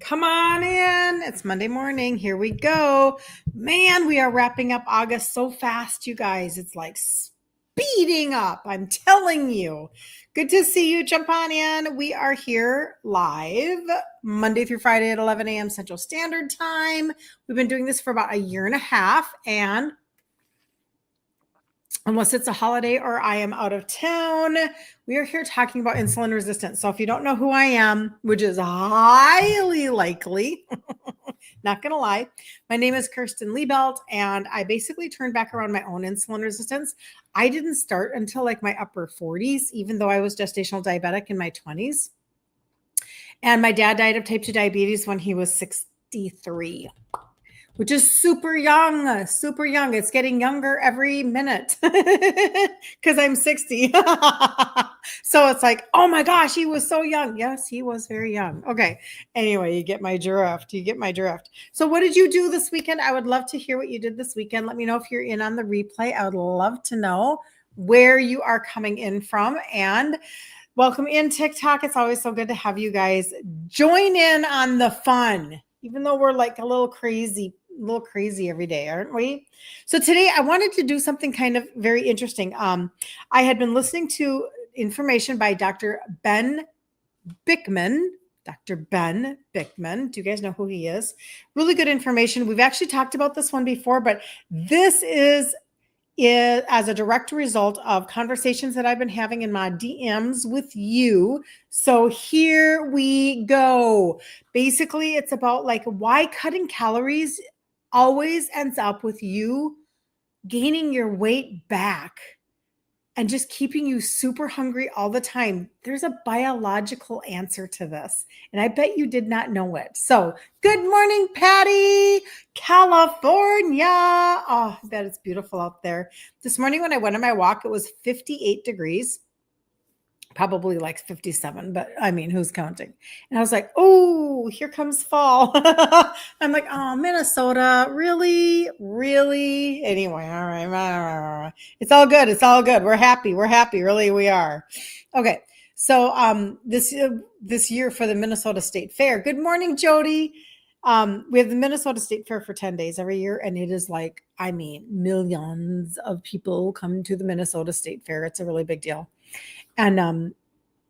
Come on in. It's Monday morning. Here we go. Man, we are wrapping up August so fast, you guys. It's like speeding up. I'm telling you. Good to see you. Jump on in. We are here live Monday through Friday at 11 a.m. Central Standard Time. We've been doing this for about a year and a half. And unless it's a holiday or I am out of town, we are here talking about insulin resistance. So if you don't know who I am, which is highly likely, not going to lie, my name is Kirsten Liebelt, and I basically turned back around my own insulin resistance. I didn't start until like my upper 40s, even though I was gestational diabetic in my 20s. And my dad died of type 2 diabetes when he was 63. Which is super young, super young. It's getting younger every minute because I'm 60. So it's like, oh my gosh, he was so young. Yes, he was very young. Okay. Anyway, you get my drift. So what did you do this weekend? I would love to hear what you did this weekend. Let me know if you're in on the replay. I would love to know where you are coming in from. And welcome in TikTok. It's always so good to have you guys join in on the fun, even though we're like a little crazy every day, aren't we? So today I wanted to do something kind of very interesting. I had been listening to information by Dr. Ben Bikman. Dr. Ben Bikman. Do you guys know who he is? Really good information. We've actually talked about this one before, but this is as a direct result of conversations that I've been having in my DMs with you. So here we go. Basically, it's about like why cutting calories always ends up with you gaining your weight back and just keeping you super hungry all the time. There's a biological answer to this, and I bet you did not know it. So good morning, Patty, California. Oh, I bet it's beautiful out there. This morning when I went on my walk, it was 58 degrees. Probably like 57, but I mean, who's counting? And I was like, oh, here comes fall. I'm like, oh, Minnesota, really? Anyway, all right. It's all good. We're happy. Really, we are. Okay. So this year for the Minnesota State Fair. Good morning, Jody. We have the Minnesota State Fair for 10 days every year, and it is like, I mean, millions of people come to the Minnesota State Fair. It's a really big deal. And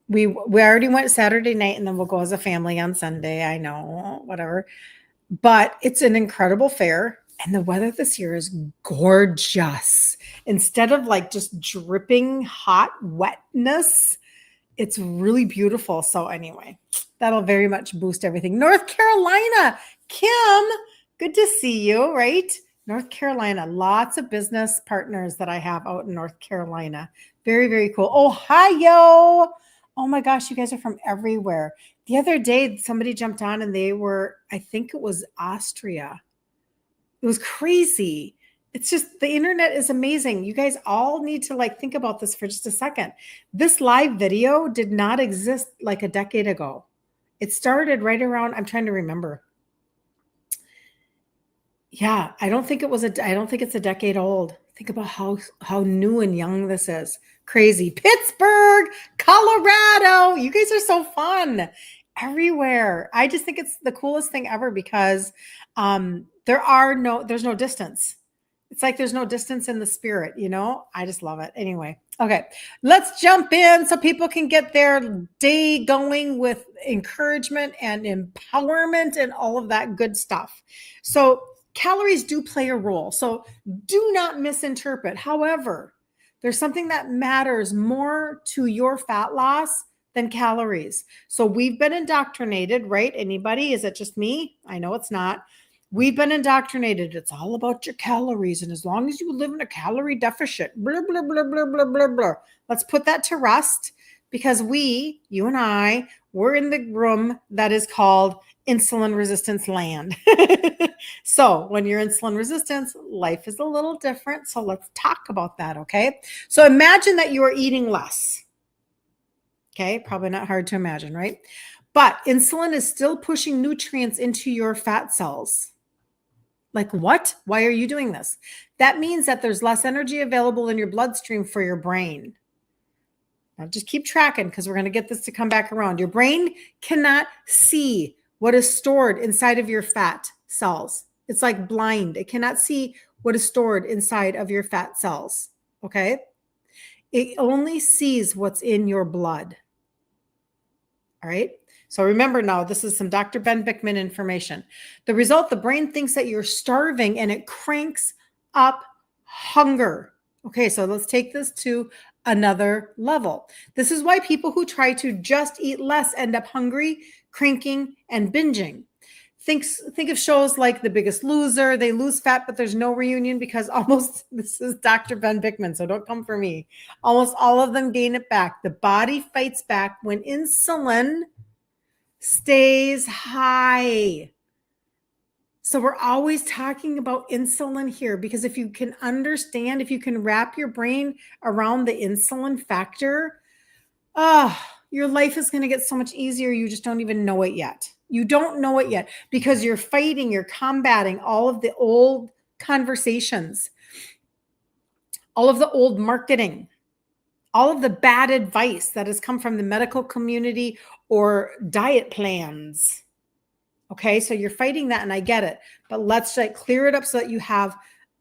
we already went Saturday night, and then we'll go as a family on Sunday. I know, whatever. But it's an incredible fair, and the weather this year is gorgeous. Instead of like just dripping hot wetness, it's really beautiful. So anyway, that'll very much boost everything. North Carolina, Kim, good to see you, right? North Carolina, lots of business partners that I have out in North Carolina. Very, very cool. Ohio. Oh my gosh, you guys are from everywhere. The other day, somebody jumped on and they were, I think it was Austria. It was crazy. It's just, the internet is amazing. You guys all need to like think about this for just a second. This live video did not exist like a decade ago. It started right around, I'm trying to remember. Yeah, I don't think it's a decade old. Think about how new and young this is. Crazy. Pittsburgh, Colorado. You guys are so fun everywhere. I just think it's the coolest thing ever because there's no distance. It's like there's no distance in the spirit, you know? I just love it. Anyway, okay, let's jump in so people can get their day going with encouragement and empowerment and all of that good stuff. So calories do play a role. So do not misinterpret. However, there's something that matters more to your fat loss than calories. So we've been indoctrinated, right? Anybody? Is it just me? I know it's not. We've been indoctrinated. It's all about your calories. And as long as you live in a calorie deficit, blah, blah, blah, blah, blah, blah, blah. Let's put that to rest because you and I, we're in the room that is called insulin resistance land. So when you're insulin resistance, life is a little different. So let's talk about that. Okay. So imagine that you are eating less. Okay. Probably not hard to imagine, right? But insulin is still pushing nutrients into your fat cells. Like what? Why are you doing this? That means that there's less energy available in your bloodstream for your brain. Now just keep tracking because we're going to get this to come back around. Your brain cannot see what is stored inside of your fat cells. It's like blind. It cannot see what is stored inside of your fat cells. Okay. It only sees what's in your blood. All right. So remember now, this is some Dr. Ben Bickman information. The result, the brain thinks that you're starving and it cranks up hunger. Okay. So let's take this to another level. This is why people who try to just eat less end up hungry, cranking, and binging. Think of shows like The Biggest Loser. They lose fat, but there's no reunion because almost, this is Dr. Ben Bickman, so don't come for me. Almost all of them gain it back. The body fights back when insulin stays high. So we're always talking about insulin here because if you can understand, if you can wrap your brain around the insulin factor, your life is going to get so much easier. You just don't even know it yet. You don't know it yet because you're fighting, you're combating all of the old conversations, all of the old marketing, all of the bad advice that has come from the medical community or diet plans. Okay, so you're fighting that, and I get it, but let's clear it up so that you have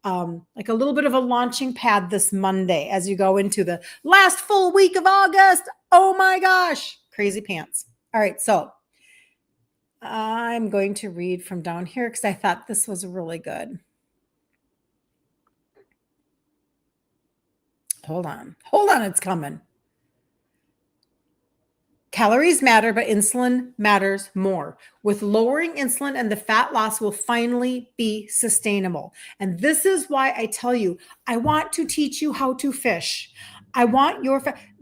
like a little bit of a launching pad this Monday as you go into the last full week of August. Oh my gosh, crazy pants. All right, so I'm going to read from down here because I thought this was really good. Hold on, it's coming. Calories matter, but insulin matters more. With lowering insulin and the fat loss will finally be sustainable. And this is why I tell you, I want to teach you how to fish. I want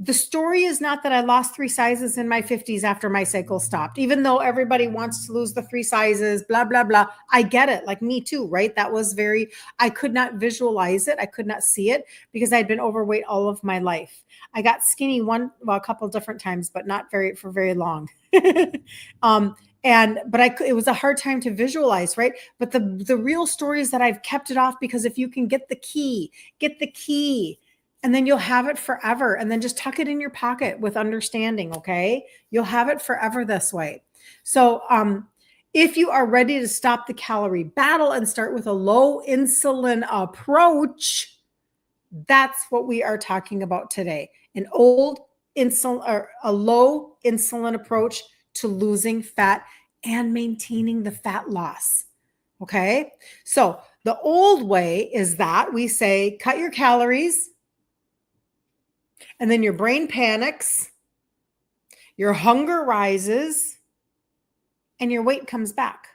the story is not that I lost 3 sizes in my 50s after my cycle stopped, even though everybody wants to lose the 3 sizes, blah, blah, blah. I get it. Like me too, right? That was I could not visualize it. I could not see it because I'd been overweight all of my life. I got skinny a couple different times, but not for very long. It was a hard time to visualize, right? But the real story is that I've kept it off because if you can get the key, and then you'll have it forever. And then just tuck it in your pocket with understanding. Okay. You'll have it forever this way. So, if you are ready to stop the calorie battle and start with a low insulin approach, that's what we are talking about today. A low insulin approach to losing fat and maintaining the fat loss. Okay. So the old way is that we say, cut your calories, and then your brain panics, your hunger rises, and your weight comes back.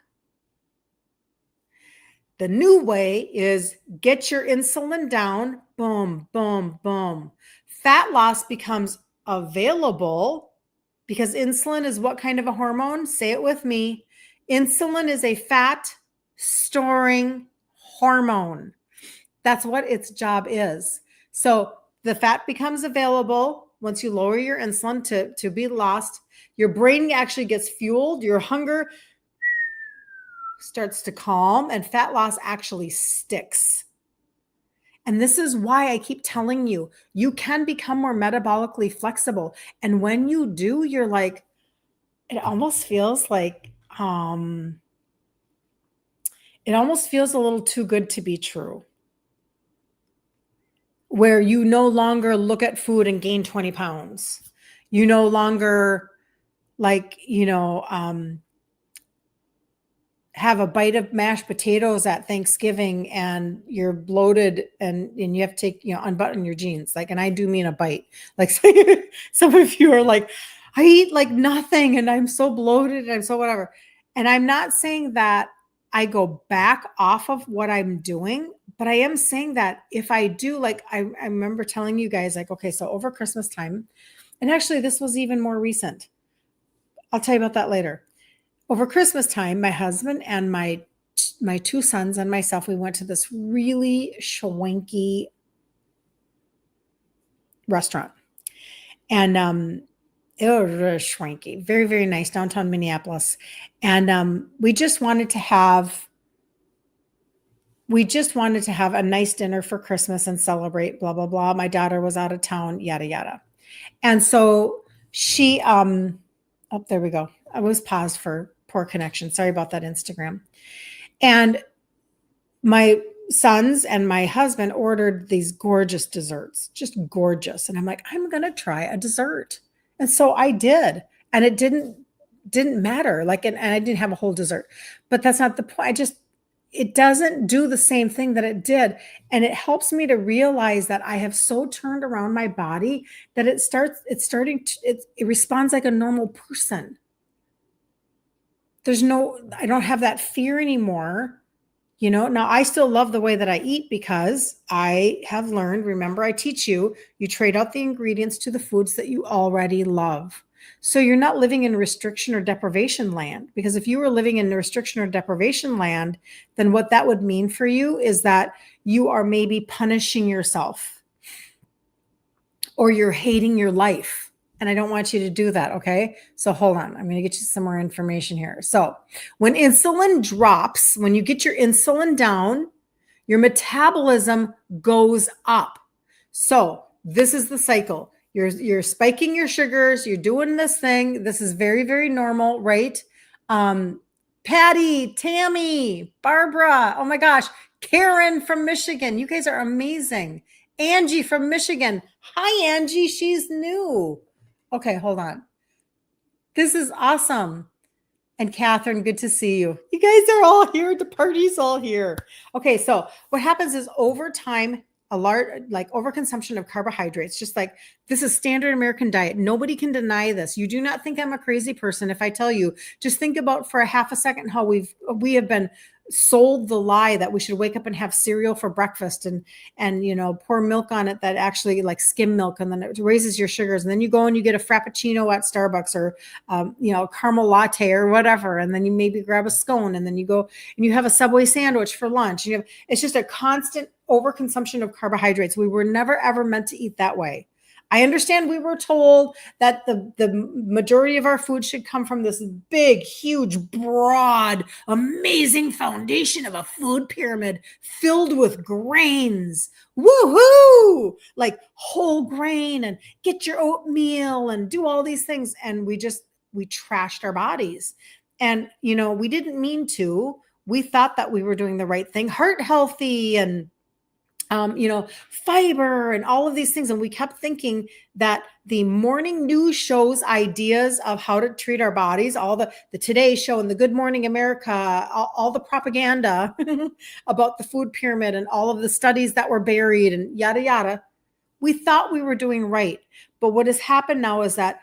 The new way is get your insulin down, boom, boom, boom. Fat loss becomes available because insulin is what kind of a hormone? Say it with me. Insulin is a fat storing hormone. That's what its job is. So the fat becomes available once you lower your insulin to be lost. Your brain actually gets fueled. Your hunger starts to calm, and fat loss actually sticks. And this is why I keep telling you, you can become more metabolically flexible. And when you do, you're like, it almost feels like, it almost feels a little too good to be true. Where you no longer look at food and gain 20 pounds. You no longer have a bite of mashed potatoes at Thanksgiving and you're bloated and you have to take, unbutton your jeans. And I do mean a bite. Like some of you are like, I eat like nothing and I'm so bloated and I'm so whatever. And I'm not saying that I go back off of what I'm doing, but I am saying that if I do, I remember telling you guys, okay, so over Christmas time, and actually this was even more recent. I'll tell you about that later. Over Christmas time, my husband and my 2 sons and myself, we went to this really schwanky restaurant. And it was really schwanky, very, very nice, downtown Minneapolis. And we just wanted to have a nice dinner for Christmas and celebrate, blah, blah, blah. My daughter was out of town, yada, yada. And so she, there we go. I was paused for poor connection. Sorry about that, Instagram. And my sons and my husband ordered these gorgeous desserts, just gorgeous. And I'm like, I'm going to try a dessert. And so I did. And it didn't matter. Like, and I didn't have a whole dessert, but that's not the point. It doesn't do the same thing that it did. And it helps me to realize that I have so turned around my body that it responds like a normal person. I don't have that fear anymore. Now I still love the way that I eat because I have learned, remember, I teach you trade out the ingredients to the foods that you already love. So you're not living in restriction or deprivation land, because if you were living in restriction or deprivation land, then what that would mean for you is that you are maybe punishing yourself or you're hating your life. And I don't want you to do that. Okay. So hold on. I'm going to get you some more information here. So when insulin drops, when you get your insulin down, your metabolism goes up. So this is the cycle. You're spiking your sugars. You're doing this thing. This is very, very normal, right? Patty, Tammy, Barbara. Oh my gosh. Karen from Michigan. You guys are amazing. Angie from Michigan. Hi, Angie. She's new. Okay, hold on. This is awesome. And Catherine, good to see you. You guys are all here. The party's all here. Okay, so what happens is over time, a large, like overconsumption of carbohydrates, just like this is standard American diet. Nobody can deny this. You do not think I'm a crazy person if I tell you, just think about for a half a second how we have been sold the lie that we should wake up and have cereal for breakfast and pour milk on it that actually like skim milk, and then it raises your sugars, and then you go and you get a frappuccino at Starbucks or caramel latte or whatever, and then you maybe grab a scone, and then you go and you have a Subway sandwich for lunch. It's just a constant overconsumption of carbohydrates. We were never ever meant to eat that way. I understand we were told that the majority of our food should come from this big, huge, broad, amazing foundation of a food pyramid filled with grains. Woohoo! Like whole grain, and get your oatmeal and do all these things. And we trashed our bodies. And, we didn't mean to. We thought that we were doing the right thing, heart healthy and fiber and all of these things. And we kept thinking that the morning news shows ideas of how to treat our bodies, all the Today Show and the Good Morning America, all the propaganda about the food pyramid and all of the studies that were buried and yada, yada. We thought we were doing right. But what has happened now is that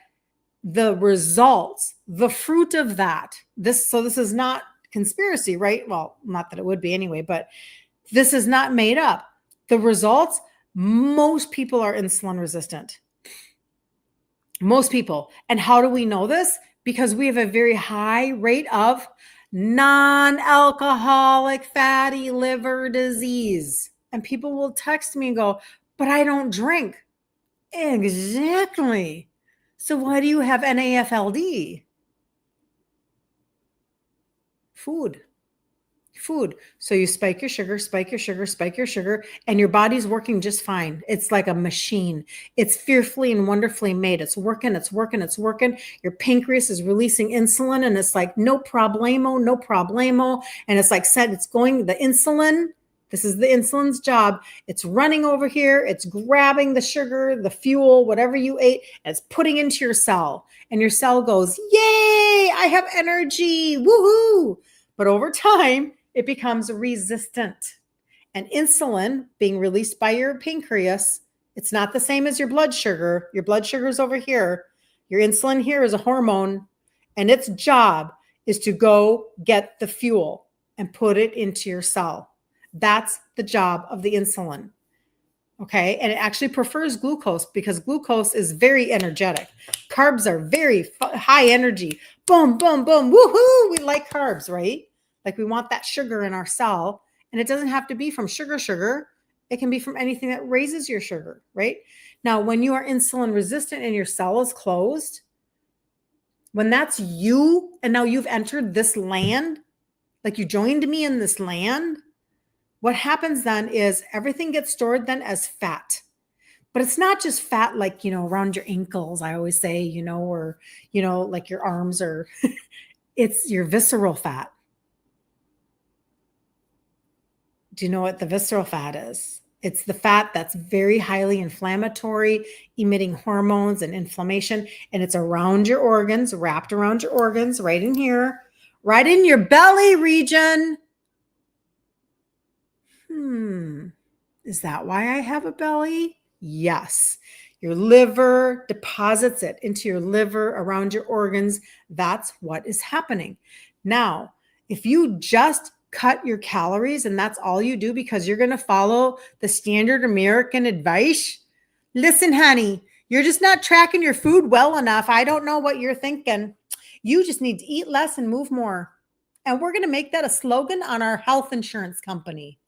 the results, the fruit of that, this is not conspiracy, right? Well, not that it would be anyway, but this is not made up. The results, most people are insulin resistant. Most people. And how do we know this? Because we have a very high rate of non-alcoholic fatty liver disease. And people will text me and go, but I don't drink. Exactly. So why do you have NAFLD? Food. So you spike your sugar, and your body's working just fine. It's like a machine. It's fearfully and wonderfully made. It's working. Your pancreas is releasing insulin, and it's like no problemo. And it's like said, it's going, the insulin, this is the insulin's job. It's running over here. It's grabbing the sugar, the fuel, whatever you ate, and it's putting into your cell. And your cell goes, yay, I have energy, woohoo. But over time, it becomes resistant. And insulin being released by your pancreas, it's not the same as your blood sugar. Your blood sugar is over here. Your insulin here is a hormone, and its job is to go get the fuel and put it into your cell. That's the job of the insulin. Okay. And it actually prefers glucose because glucose is very energetic. Carbs are very high energy. Boom, boom, boom. Woohoo. We like carbs, right? Like we want that sugar in our cell, and it doesn't have to be from sugar. It can be from anything that raises your sugar, right? Now, when you are insulin resistant and your cell is closed, when that's you, and now you've entered this land, like you joined me in this land, what happens then is everything gets stored then as fat. But it's not just fat like, around your ankles, I always say, or, like your arms or It's your visceral fat. Do you know what the visceral fat is? It's the fat that's very highly inflammatory, emitting hormones and inflammation, and it's around your organs, wrapped around your organs, right in here, right in your belly region. Is that why I have a belly? Yes. Your liver deposits it into your liver around your organs. That's what is happening. Now, if you just cut your calories and that's all you do because you're going to follow the standard American advice, listen, honey, you're just not tracking your food well enough. I don't know what you're thinking. You just need to eat less and move more. And we're going to make that a slogan on our health insurance company.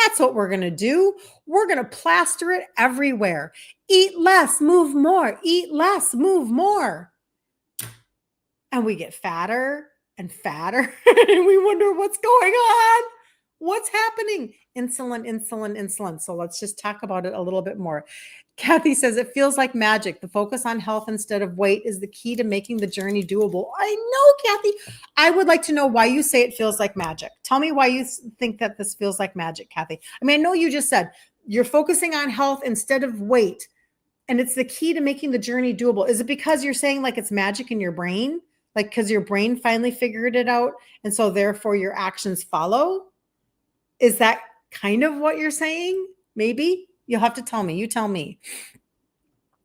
That's what we're going to do. We're going to plaster it everywhere. Eat less, move more. Eat less, move more. And we get fatter and fatter. And we wonder what's going on. What's happening? Insulin, insulin, insulin. So let's just talk about it a little bit more. Kathy says, it feels like magic. The focus on health instead of weight is the key to making the journey doable. I know, Kathy. I would like to know why you say it feels like magic. Tell me why you think that this feels like magic, Kathy. I mean, I know you just said you're focusing on health instead of weight, and it's the key to making the journey doable. Is it because you're saying like it's magic in your brain? Like because your brain finally figured it out, and so therefore your actions follow? Is that kind of what you're saying? Maybe? You'll have to tell me. You tell me.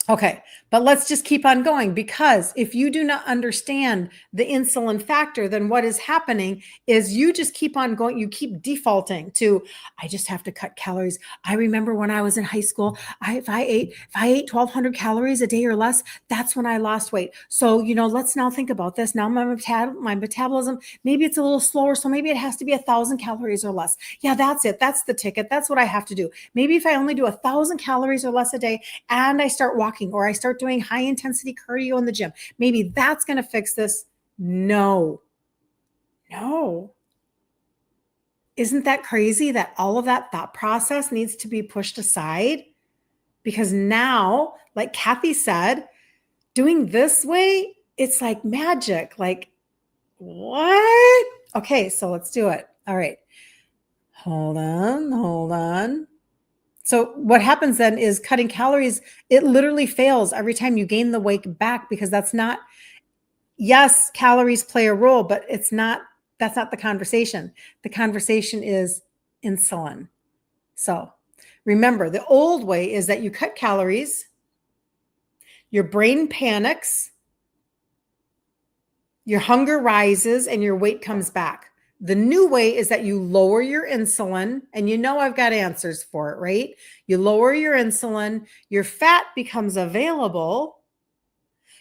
Okay, but let's just keep on going, because if you do not understand the insulin factor, then what is happening is you just keep on going. You keep defaulting to, I just have to cut calories. I remember when I was in high school, if I ate 1,200 calories a day or less, that's when I lost weight. So, let's now think about this. Now my metabolism, maybe it's a little slower. So maybe it has to be 1,000 calories or less. Yeah, that's it. That's the ticket. That's what I have to do. Maybe if I only do 1,000 calories or less a day and I start walking, or I start doing high intensity cardio in the gym, maybe that's going to fix this. No. Isn't that crazy that all of that thought process needs to be pushed aside? Because now, like Kathy said, doing this way, it's like magic. Like, what? Okay, so let's do it. All right. Hold on. So what happens then is cutting calories, it literally fails every time you gain the weight back, because that's not, yes, calories play a role, but that's not the conversation. The conversation is insulin. So remember, the old way is that you cut calories, your brain panics, your hunger rises, and your weight comes back. The new way is that you lower your insulin, and I've got answers for it, right? You lower your insulin, your fat becomes available,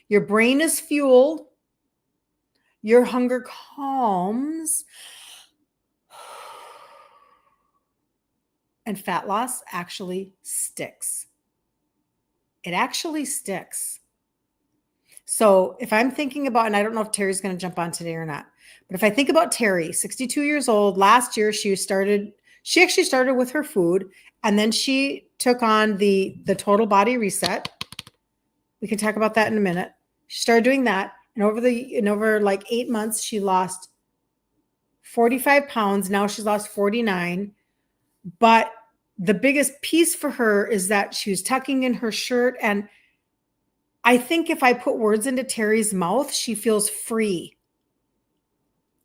your brain is fueled, your hunger calms, and fat loss actually sticks. It actually sticks. So if I'm thinking about, and I don't know if Terry's going to jump on today or not, but if I think about Terry, 62 years old, last year she actually started with her food, and then she took on the total body reset. We can talk about that in a minute. She started doing that, and over like 8 months, she lost 45 pounds. Now she's lost 49. But the biggest piece for her is that she was tucking in her shirt, and I think if I put words into Terry's mouth, she feels free.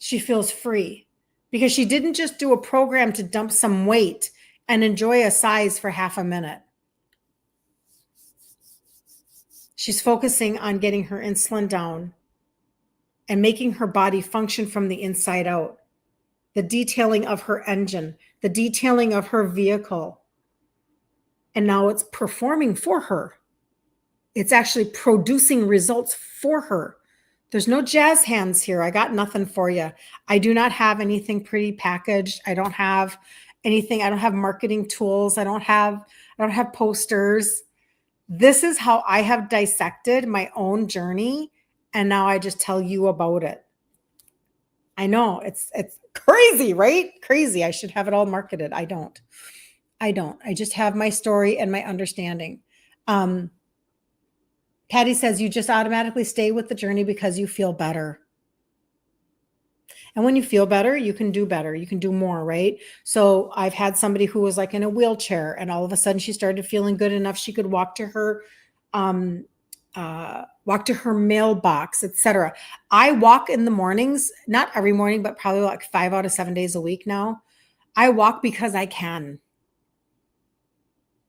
She feels free because she didn't just do a program to dump some weight and enjoy a size for half a minute. She's focusing on getting her insulin down and making her body function from the inside out. The detailing of her engine, the detailing of her vehicle. And now it's performing for her. It's actually producing results for her. There's no jazz hands here. I got nothing for you. I do not have anything pretty packaged. I don't have anything. I don't have marketing tools. I don't have posters. This is how I have dissected my own journey. And now I just tell you about it. I know it's crazy, right? Crazy. I should have it all marketed. I don't. I just have my story and my understanding. Patty says you just automatically stay with the journey because you feel better. And when you feel better, you can do better. You can do more, right? So I've had somebody who was like in a wheelchair and all of a sudden she started feeling good enough she could um, walk to her mailbox, etc. I walk in the mornings, not every morning, but probably like 5 out of 7 days a week now. I walk because I can.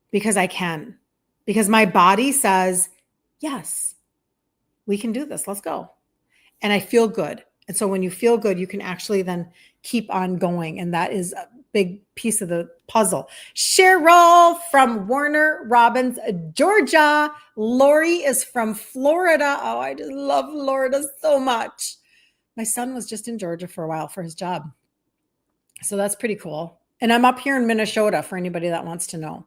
Because my body says, yes, we can do this. Let's go. And I feel good. And so when you feel good, you can actually then keep on going. And that is a big piece of the puzzle. Cheryl from Warner Robins, Georgia. Lori is from Florida. Oh, I just love Florida so much. My son was just in Georgia for a while for his job. So that's pretty cool. And I'm up here in Minnesota for anybody that wants to know.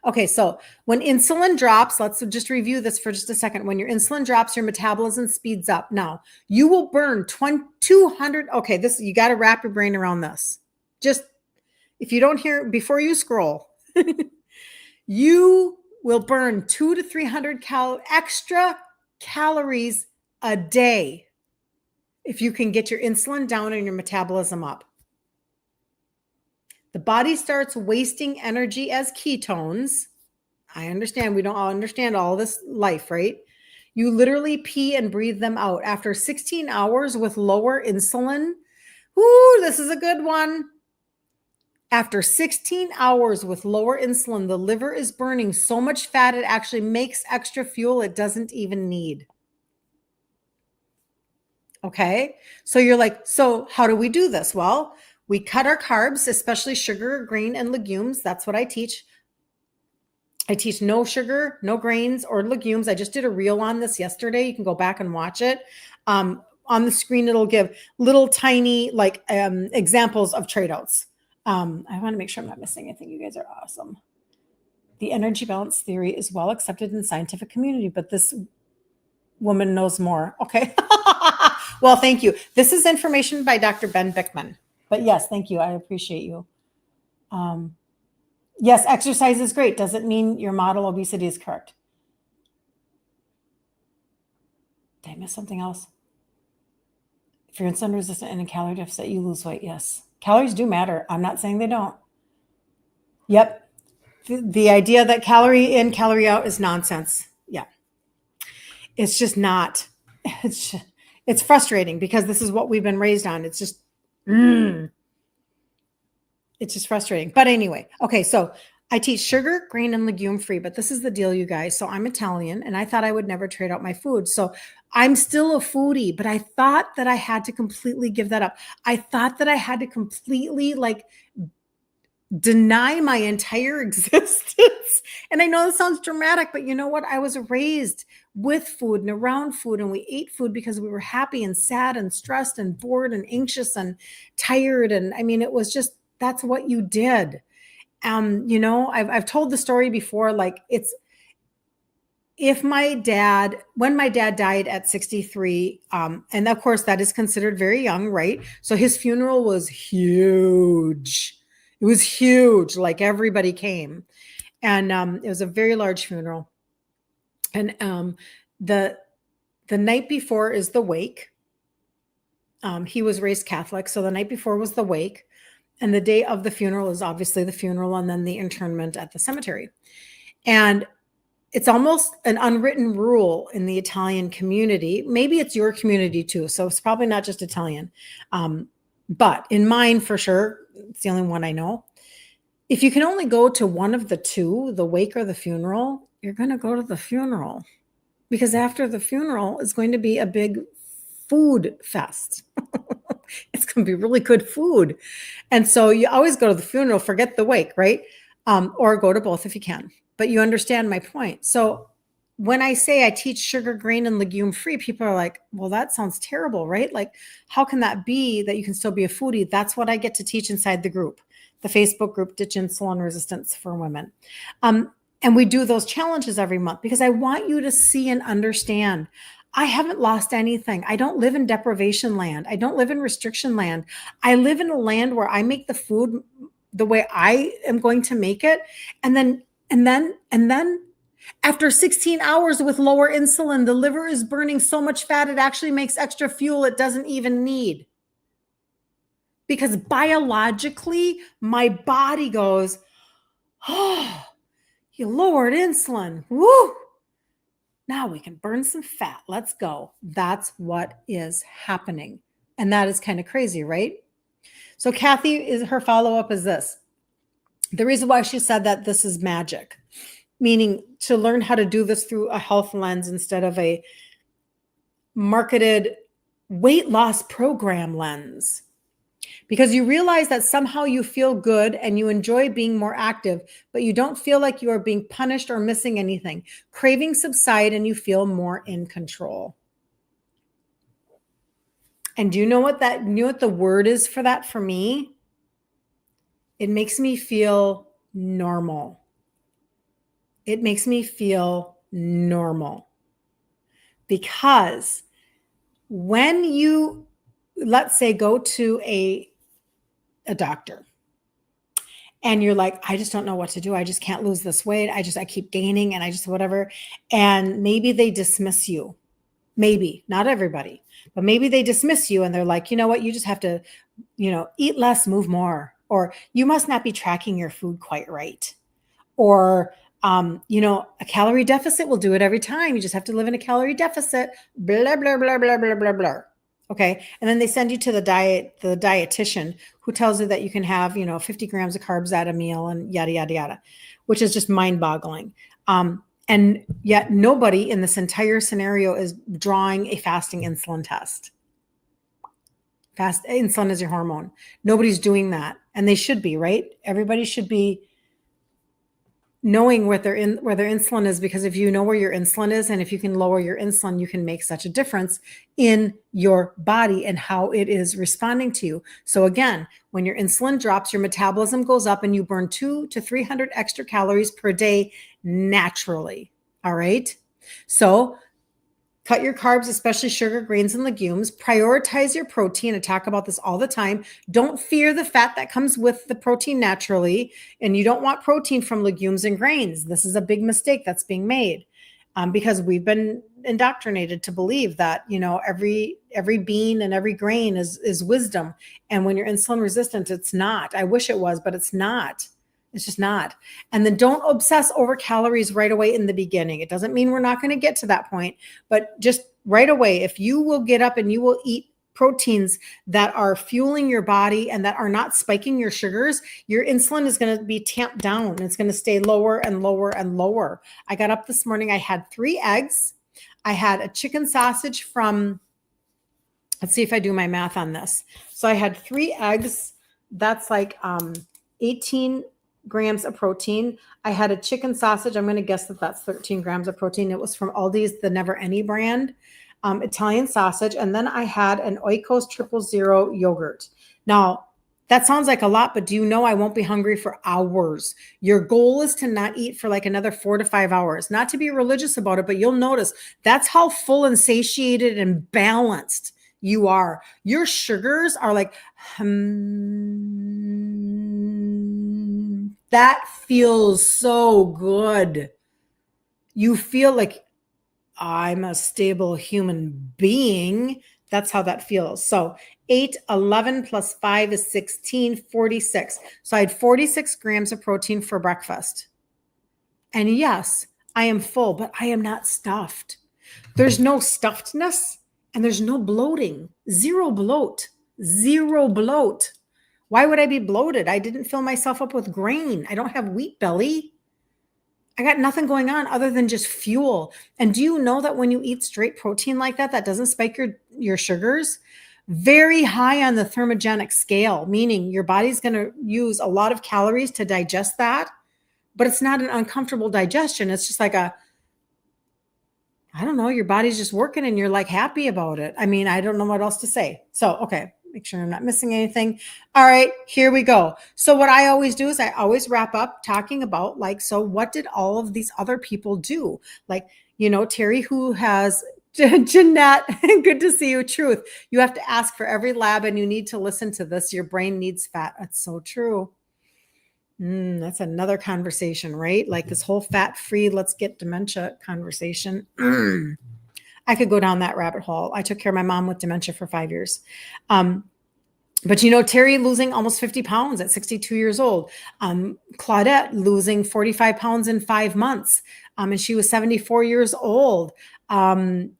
Okay, so when insulin drops, let's just review this for just a second. When your insulin drops, your metabolism speeds up. Now, you will burn 200. Okay, this you got to wrap your brain around this. Just if you don't hear before you scroll, you will burn 200 to 300 extra calories a day if you can get your insulin down and your metabolism up. The body starts wasting energy as ketones. I understand we don't all understand all this life, right? You literally pee and breathe them out. After 16 hours with lower insulin, ooh, this is a good one. After 16 hours with lower insulin, the liver is burning so much fat it actually makes extra fuel it doesn't even need. Okay, so you're like, so how do we do this? Well, we cut our carbs, especially sugar, grain, and legumes. That's what I teach. I teach no sugar, no grains or legumes. I just did a reel on this yesterday. You can go back and watch it. On the screen, it'll give little tiny like examples of trade outs. I want to make sure I'm not missing anything. You guys are awesome. The energy balance theory is well accepted in the scientific community, but this woman knows more. Okay. Well, thank you. This is information by Dr. Ben Bickman. But yes, thank you. I appreciate you. Yes, exercise is great. Doesn't mean your model obesity is correct. Did I miss something else? If you're insulin resistant and in calorie deficit, you lose weight. Yes. Calories do matter. I'm not saying they don't. Yep. The idea that calorie in, calorie out is nonsense. Yeah. It's just not. It's frustrating because this is what we've been raised on. It's just, it's just frustrating. But anyway, okay, so I teach sugar, grain, and legume free, but this is the deal, you guys. So I'm Italian and I thought I would never trade out my food. So I'm still a foodie, but I thought that I had to completely give that up. I thought that I had to completely like deny my entire existence. And I know this sounds dramatic, but you know what? I was raised with food and around food, and we ate food because we were happy and sad and stressed and bored and anxious and tired. And I mean, it was just, that's what you did. You know, I've told the story before, like when my dad died at 63, and of course that is considered very young, right? So his funeral was huge. It was huge. Like everybody came, and it was a very large funeral. And the night before is the wake. He was raised Catholic, so the night before was the wake. And the day of the funeral is obviously the funeral and then the internment at the cemetery. And it's almost an unwritten rule in the Italian community. Maybe it's your community too. So it's probably not just Italian. But in mine, for sure, it's the only one I know. If you can only go to one of the two, the wake or the funeral, you're going to go to the funeral. Because after the funeral is going to be a big food fest. It's going to be really good food. And so you always go to the funeral, forget the wake, right? Or go to both if you can. But you understand my point. So when I say I teach sugar, grain, and legume free, people are like, well, that sounds terrible, right? Like, how can that be that you can still be a foodie? That's what I get to teach inside the group, the Facebook group, Ditch Insulin Resistance for Women. And we do those challenges every month because I want you to see and understand. I haven't lost anything. I don't live in deprivation land. I don't live in restriction land. I live in a land where I make the food the way I am going to make it. And then after 16 hours with lower insulin, the liver is burning so much fat, it actually makes extra fuel it doesn't even need. because biologically my body goes, oh, you lowered insulin. Woo! Now we can burn some fat. Let's go. That's what is happening. And that is kind of crazy, right? So Kathy, her follow-up is this. The reason why she said that this is magic, meaning to learn how to do this through a health lens instead of a marketed weight loss program lens. Because you realize that somehow you feel good and you enjoy being more active, but you don't feel like you are being punished or missing anything. Cravings subside and you feel more in control. And do you know what the word is for that for me? It makes me feel normal. It makes me feel normal. Because when you, let's say, go to a doctor and you're like, I just don't know what to do. I just can't lose this weight. I keep gaining and I just whatever. And maybe they dismiss you. Maybe, not everybody, but maybe they dismiss you and they're like, you know what? You just have to, eat less, move more, or you must not be tracking your food quite right. Or, a calorie deficit will do it every time. You just have to live in a calorie deficit, blah, blah, blah, blah, blah, blah, blah. Okay. And then they send you to the dietitian who tells you that you can have, 50 grams of carbs at a meal and yada, yada, yada, which is just mind boggling. And yet nobody in this entire scenario is drawing a fasting insulin test. Fast insulin is your hormone. Nobody's doing that. And they should be, right? Everybody should be knowing where their insulin is, because if you know where your insulin is and if you can lower your insulin, you can make such a difference in your body and how it is responding to you. So again, when your insulin drops, your metabolism goes up and you burn 200 to 300 extra calories per day naturally. All right. So cut your carbs, especially sugar, grains, and legumes. Prioritize your protein. I talk about this all the time. Don't fear the fat that comes with the protein naturally. And you don't want protein from legumes and grains. This is a big mistake that's being made because we've been indoctrinated to believe that, every bean and every grain is wisdom. And when you're insulin resistant, it's not. I wish it was, but it's not. It's just not. And then don't obsess over calories right away in the beginning. It doesn't mean we're not going to get to that point, but just right away, if you will get up and you will eat proteins that are fueling your body and that are not spiking your sugars, your insulin is going to be tamped down. It's going to stay lower and lower and lower. I got up this morning. I had 3 eggs. I had a chicken sausage from, let's see if I do my math on this. So I had 3 eggs. That's like 18 grams of protein. I had a chicken sausage. I'm going to guess that that's 13 grams of protein. It was from Aldi's, the Never Any brand, Italian sausage. And then I had an Oikos 000 yogurt. Now, that sounds like a lot, but do you know I won't be hungry for hours? Your goal is to not eat for like another 4 to 5 hours. Not to be religious about it, but you'll notice that's how full and satiated and balanced you are. Your sugars are like, that feels so good. You feel like I'm a stable human being. That's how that feels. So 8, 11 plus 5 is 16, 46. So I had 46 grams of protein for breakfast. And yes, I am full, but I am not stuffed. There's no stuffedness and there's no bloating. Zero bloat. Zero bloat. Why would I be bloated? I didn't fill myself up with grain. I don't have wheat belly. I got nothing going on other than just fuel. And do you know that when you eat straight protein like that, that doesn't spike your sugars? Very high on the thermogenic scale, meaning your body's going to use a lot of calories to digest that, but it's not an uncomfortable digestion. It's just like I don't know, your body's just working and you're like happy about it. I mean, I don't know what else to say. So, okay. Make sure I'm not missing anything. All right, here we go. So what I always do is I always wrap up talking about so what did all of these other people do? Terry, who has Jeanette, good to see you. Truth. You have to ask for every lab and you need to listen to this. Your brain needs fat. That's so true. That's another conversation, right? Like this whole fat-free, let's get dementia conversation. I could go down that rabbit hole. I took care of my mom with dementia for 5 years. But Terry losing almost 50 pounds at 62 years old. Claudette losing 45 pounds in 5 months. And she was 74 years old. Megda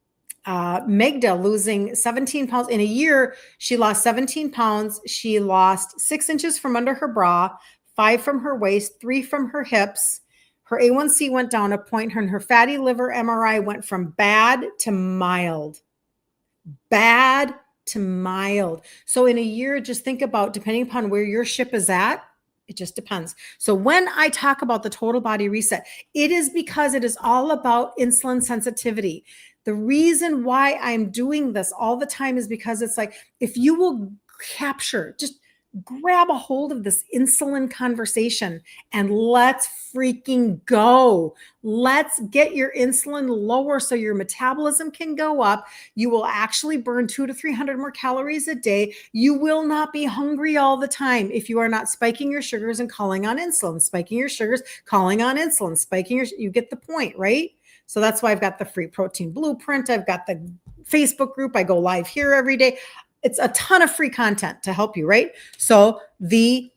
losing 17 pounds in a year. She lost 17 pounds. She lost 6 inches from under her bra, 5 from her waist, 3 from her hips. Her A1C went down a point, and her fatty liver MRI went from bad to mild. Bad to mild. So in a year, just think about, depending upon where your ship is at, it just depends. So when I talk about the total body reset, it is because it is all about insulin sensitivity. The reason why I'm doing this all the time is because it's like, if you will capture, just grab a hold of this insulin conversation and let's freaking go. Let's get your insulin lower so your metabolism can go up. You will actually burn 200 to 300 more calories a day. You will not be hungry all the time if you are not spiking your sugars and calling on insulin, spiking your sugars, calling on insulin, you get the point, right? So that's why I've got the free protein blueprint. I've got the Facebook group. I go live here every day. It's a ton of free content to help you, right? So the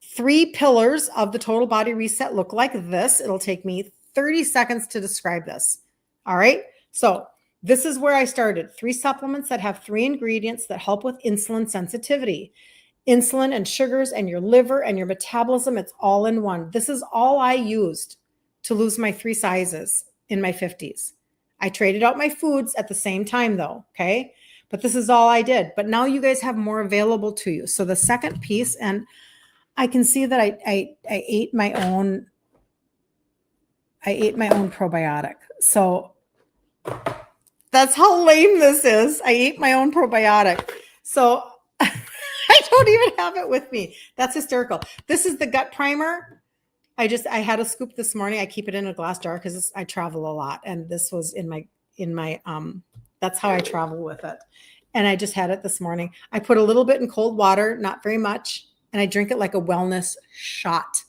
3 pillars of the total body reset look like this. It'll take me 30 seconds to describe this. All right. So this is where I started. 3 supplements that have 3 ingredients that help with insulin sensitivity. Insulin and sugars and your liver and your metabolism. It's all in one. This is all I used to lose my 3 sizes in my 50s. I traded out my foods at the same time though. Okay. But this is all I did. But now you guys have more available to you. So the second piece, and I can see that I ate my own probiotic. So that's how lame this is. I ate my own probiotic. So I don't even have it with me. That's hysterical. This is the gut primer. I had a scoop this morning. I keep it in a glass jar because I travel a lot. And this was in my that's how I travel with it. And I just had it this morning. I put a little bit in cold water, not very much. And I drink it like a wellness shot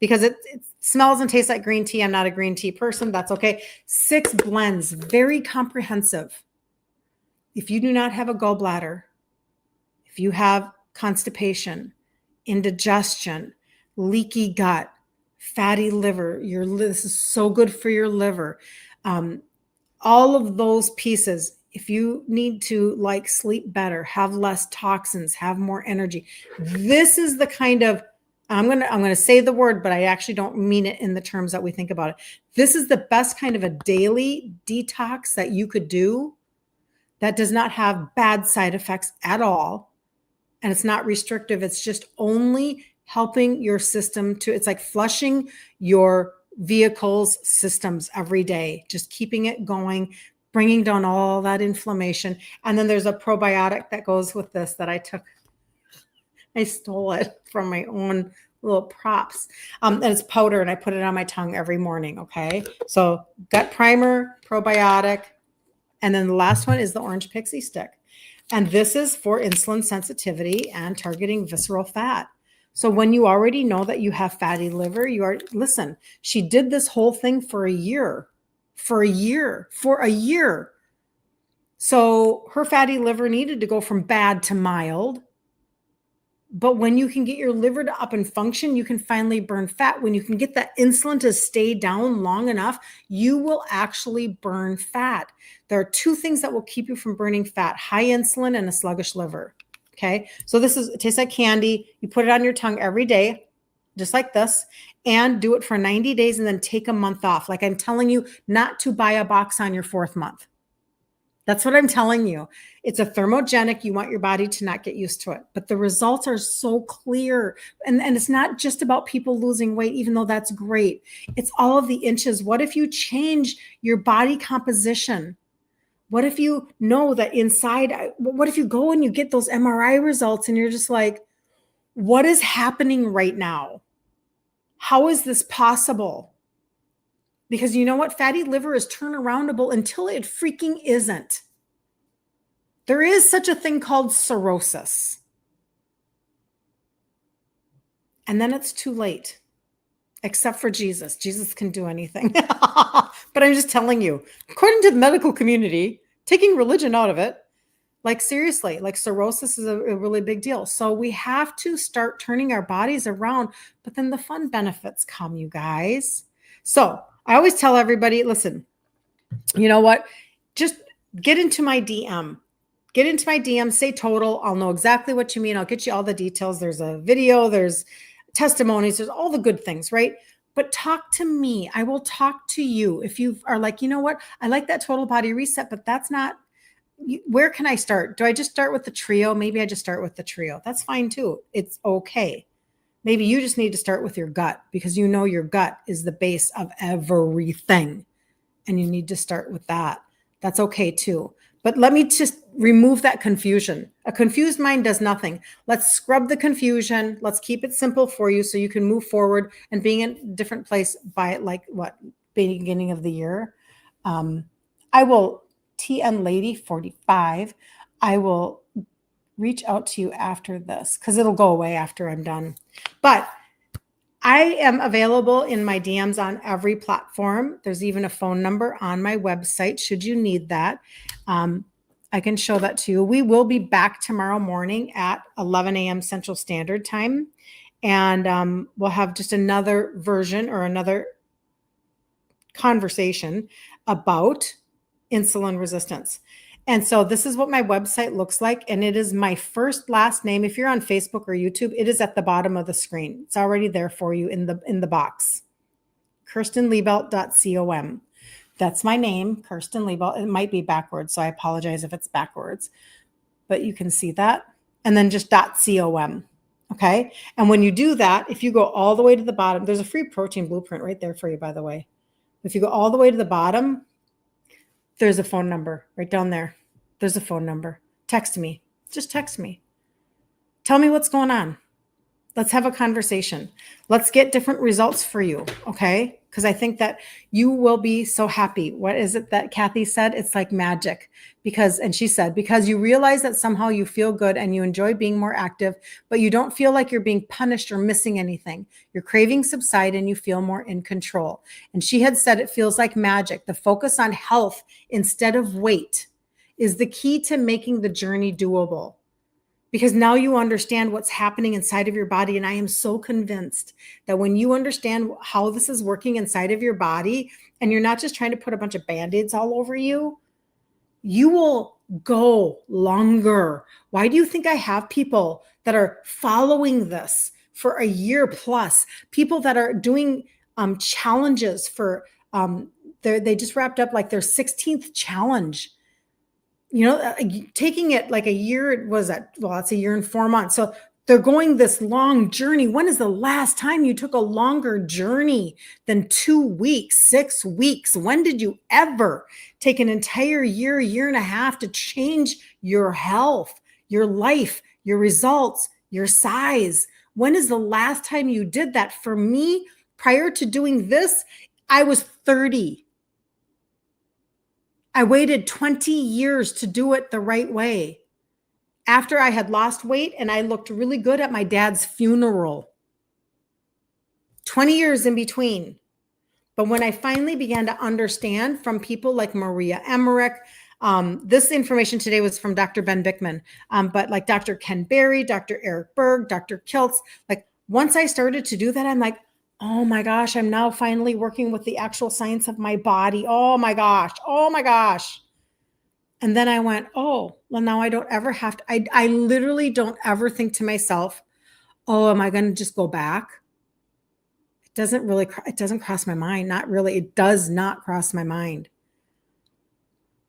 because it smells and tastes like green tea. I'm not a green tea person. That's okay. 6 blends, very comprehensive. If you do not have a gallbladder, if you have constipation, indigestion, leaky gut, fatty liver, this is so good for your liver. All of those pieces, if you need to sleep better, have less toxins, have more energy, this is the kind of, I'm going to say the word, but I actually don't mean it in the terms that we think about it. This is the best kind of a daily detox that you could do that does not have bad side effects at all. And it's not restrictive. It's just only helping your system it's like flushing your vehicle's systems every day, just keeping it going, bringing down all that inflammation. And then there's a probiotic that goes with this that I took. I stole it from my own little props. And it's powder, and I put it on my tongue every morning. Okay. So gut primer, probiotic. And then the last one is the orange pixie stick. And this is for insulin sensitivity and targeting visceral fat. So when you already know that you have fatty liver, listen, she did this whole thing for a year. So her fatty liver needed to go from bad to mild. But when you can get your liver to up and function, you can finally burn fat. When you can get that insulin to stay down long enough, you will actually burn fat. There are 2 things that will keep you from burning fat: high insulin and a sluggish liver. Okay. So it tastes like candy. You put it on your tongue every day, just like this, and do it for 90 days and then take a month off. Like I'm telling you not to buy a box on your 4th month. That's what I'm telling you. It's a thermogenic. You want your body to not get used to it. But the results are so clear. And it's not just about people losing weight, even though that's great. It's all of the inches. What if you change your body composition? What if you know that inside, what if you go and you get those MRI results and you're just like, what is happening right now? How is this possible? Because you know what? Fatty liver is turnaroundable until it freaking isn't. There is such a thing called cirrhosis. And then it's too late, except for Jesus. Jesus can do anything. But I'm just telling you, according to the medical community, taking religion out of it, Like seriously, like cirrhosis is a really big deal. So we have to start turning our bodies around, but then the fun benefits come, you guys. So I always tell everybody, listen, you know what? Just get into my DM. Get into my DM, say total. I'll know exactly what you mean. I'll get you all the details. There's a video, there's testimonies, there's all the good things, right? But talk to me. I will talk to you. If you are like, you know what? I like that total body reset, but that's not, where can I start? Do I just start with the trio? Maybe I just start with the trio. That's fine too. It's okay. Maybe you just need to start with your gut because you know your gut is the base of everything. And you need to start with that. That's okay too. But let me just remove that confusion. A confused mind does nothing. Let's scrub the confusion. Let's keep it simple for you so you can move forward and being in a different place by like what, beginning of the year. I will, TN Lady 45, I will reach out to you after this because it'll go away after I'm done. But I am available in my DMs on every platform. There's even a phone number on my website should you need that. I can show that to you. We will be back tomorrow morning at 11 a.m. Central Standard Time. And we'll have just another version or another conversation about insulin resistance. And so this is what my website looks like. And it is my first last name. If you're on Facebook or YouTube, it is at the bottom of the screen. It's already there for you in the box. KirstenLiebelt.com. That's my name, Kirsten Liebelt. It might be backwards, so I apologize if it's backwards. But you can see that. And then just .com. Okay. And when you do that, if you go all the way to the bottom, there's a free protein blueprint right there for you, by the way. If you go all the way to the bottom, there's a phone number right down there. There's a phone number. Text me. Just text me. Tell me what's going on. Let's have a conversation. Let's get different results for you. Okay. Because I think that you will be so happy. What is it that Kathy said? It's like magic and she said, because you realize that somehow you feel good and you enjoy being more active, but you don't feel like you're being punished or missing anything. Your cravings subside and you feel more in control. And she had said, it feels like magic. The focus on health instead of weight is the key to making the journey doable. Because now you understand what's happening inside of your body. And I am so convinced that when you understand how this is working inside of your body, and you're not just trying to put a bunch of Band-Aids all over you, you will go longer. Why do you think I have people that are following this for a year plus? People that are doing challenges for, they just wrapped up like their 16th challenge. You know, taking it like a year, was that? Well, it's a year and 4 months. So they're going this long journey. When is the last time you took a longer journey than 2 weeks, 6 weeks? When did you ever take an entire year, year and a half to change your health, your life, your results, your size? When is the last time you did that? For me, prior to doing this, I was 30. I waited 20 years to do it the right way. After I had lost weight and I looked really good at my dad's funeral. 20 years in between. But when I finally began to understand from people like Maria Emmerich, this information today was from Dr. Ben Bickman, but like Dr. Ken Berry, Dr. Eric Berg, Dr. Kiltz, like once I started to do that, I'm like, oh my gosh, I'm now finally working with the actual science of my body. Oh my gosh. Oh my gosh. And then I went, oh, well, now I don't ever have to, I literally don't ever think to myself, oh, am I going to just go back? It doesn't cross my mind. Not really. It does not cross my mind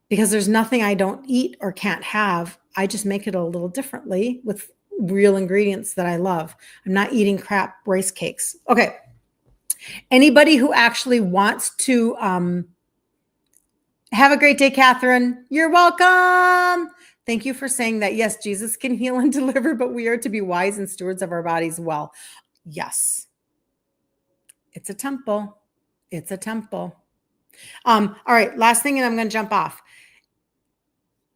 because there's nothing I don't eat or can't have. I just make it a little differently with real ingredients that I love. I'm not eating crap rice cakes. Okay. Anybody who actually wants to have a great day, Catherine. You're welcome. Thank you for saying that. Yes, Jesus can heal and deliver, but we are to be wise and stewards of our bodies well. Yes. It's a temple. It's a temple. All right. Last thing, and I'm going to jump off.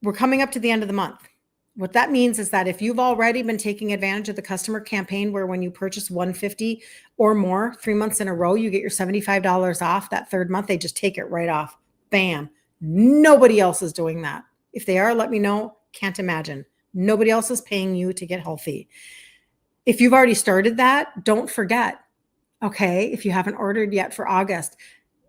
We're coming up to the end of the month. What that means is that if you've already been taking advantage of the customer campaign where when you purchase $150 or more 3 months in a row, you get your $75 off. That third month, they just take it right off. Bam. Nobody else is doing that. If they are, let me know. can't imagine. Nobody else is paying you to get healthy. If you've already started that, don't forget. Okay. If you haven't ordered yet for August,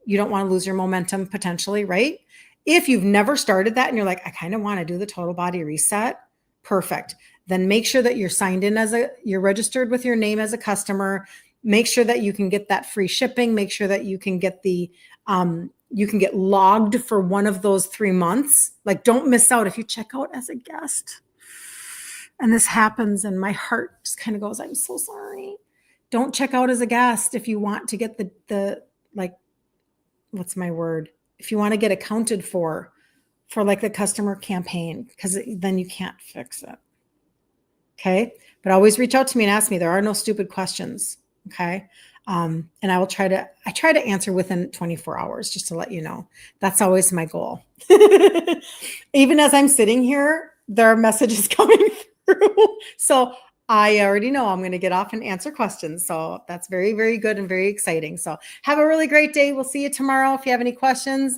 you don't want to lose your momentum potentially, right? If you've never started that and you're like, I kind of want to do the total body reset, perfect. Then make sure that you're signed in you're registered with your name as a customer. Make sure that you can get that free shipping. Make sure that you can get you can get logged for one of those 3 months. Like, don't miss out if you check out as a guest. And this happens and my heart just kind of goes, I'm so sorry. Don't check out as a guest if you want to get the like, what's my word? If you want to get accounted for like the customer campaign, because then you can't fix it. Okay. But always reach out to me and ask me. There are no stupid questions. Okay. And I try to answer within 24 hours, just to let you know. That's always my goal. Even as I'm sitting here, there are messages coming through. So I already know I'm going to get off and answer questions. So that's very, very good and very exciting. So have a really great day. We'll see you tomorrow. If you have any questions,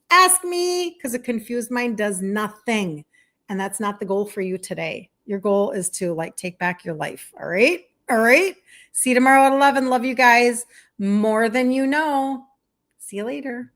ask me, because a confused mind does nothing. And that's not the goal for you today. Your goal is to take back your life. All right. All right. See you tomorrow at 11. Love you guys more than you know. See you later.